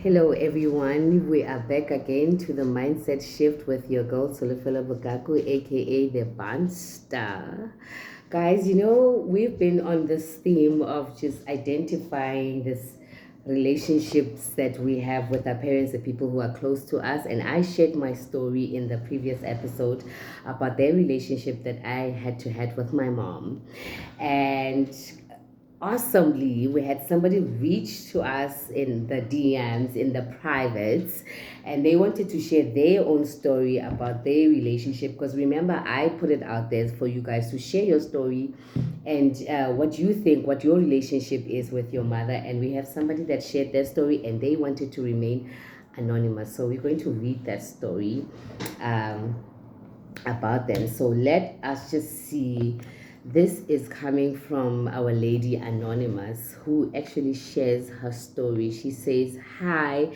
Hello everyone, we are back again to the mindset shift with your girl Solofela Bugaku, aka the Band Star. Guys, we've been on this theme of just identifying this relationships that we have with our parents, the people who are close to us, and I shared my story in the previous episode about their relationship that I had with my mom. And awesomely, we had somebody reach to us in the DMs, in the privates, and they wanted to share their own story about their relationship. Because remember, I put it out there for you guys to share your story and what you think, what your relationship is with your mother. And we have somebody that shared their story and they wanted to remain anonymous. So we're going to read that story about them. So let us just see. This is coming from our lady Anonymous, who actually shares her story. She says, "Hi,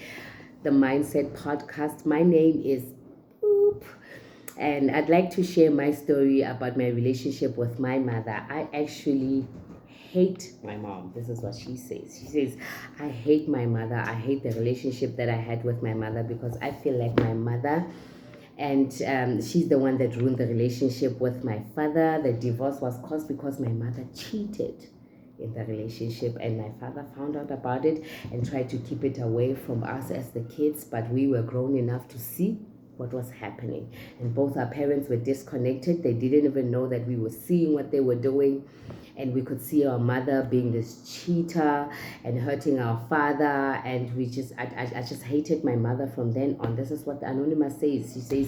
the Mindset Podcast. My name is Oop, and I'd like to share my story about my relationship with my mother. I actually hate my mom." This is what she says. She says, "I hate my mother. I hate the relationship that I had with my mother because I feel like my mother, and she's the one that ruined the relationship with my father. The divorce was caused because my mother cheated in the relationship, and my father found out about it and tried to keep it away from us as the kids, but we were grown enough to see what was happening, and both our parents were disconnected. They didn't even know that we were seeing what they were doing, and we could see our mother being this cheater and hurting our father, and I just hated my mother from then on." This is what the Anonymous says. She says,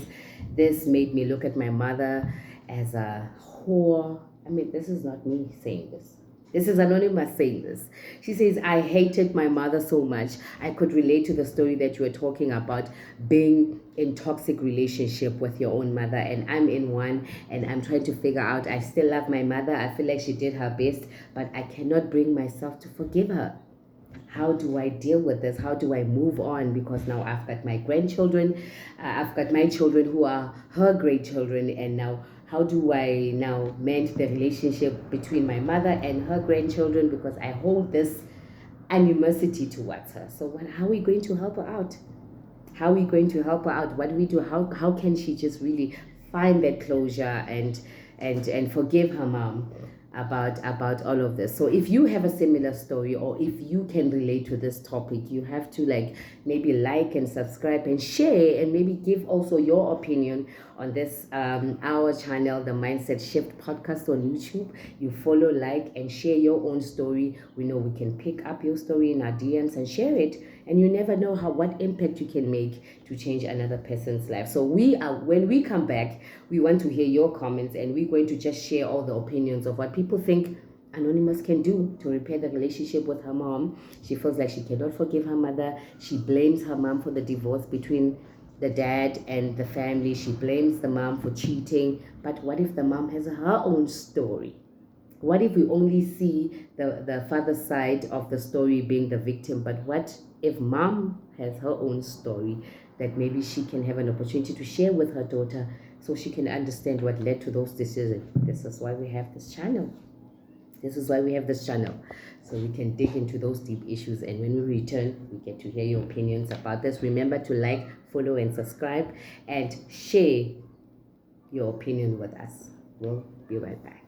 "This made me look at my mother as a whore." I mean, this is not me saying this. This is Anonymous saying this. She says, "I hated my mother so much. I could relate to the story that you were talking about, being in toxic relationship with your own mother. And I'm in one, and I'm trying to figure out, I still love my mother. I feel like she did her best, but I cannot bring myself to forgive her. How do I deal with this? How do I move on? Because now I've got my grandchildren, I've got my children who are her great children, and now how do I now mend the relationship between my mother and her grandchildren? Because I hold this animosity towards her. So how are we going to help her out? How are we going to help her out? What do we do? How can she just really find that closure and forgive her mom about all of this? So if you have a similar story, or if you can relate to this topic, you have to maybe like and subscribe and share, and maybe give also your opinion on this our channel, the Mindset Shift Podcast on YouTube. You follow, like, and share your own story. We know we can pick up your story in our DMs and share it, and you never know what impact you can make to change another person's life. So when we come back, we want to hear your comments, and we're going to just share all the opinions of what people think Anonymous can do to repair the relationship with her mom. She feels like she cannot forgive her mother. She blames her mom for the divorce between the dad and the family. She blames the mom for cheating. But what if the mom has her own story? What if we only see the father's side of the story being the victim? But what if mom has her own story that maybe she can have an opportunity to share with her daughter, so she can understand what led to those decisions? This is why we have this channel. This is why we have this channel, so we can dig into those deep issues. And when we return, we get to hear your opinions about this. Remember to like, follow, and subscribe, and share your opinion with us. We'll be right back.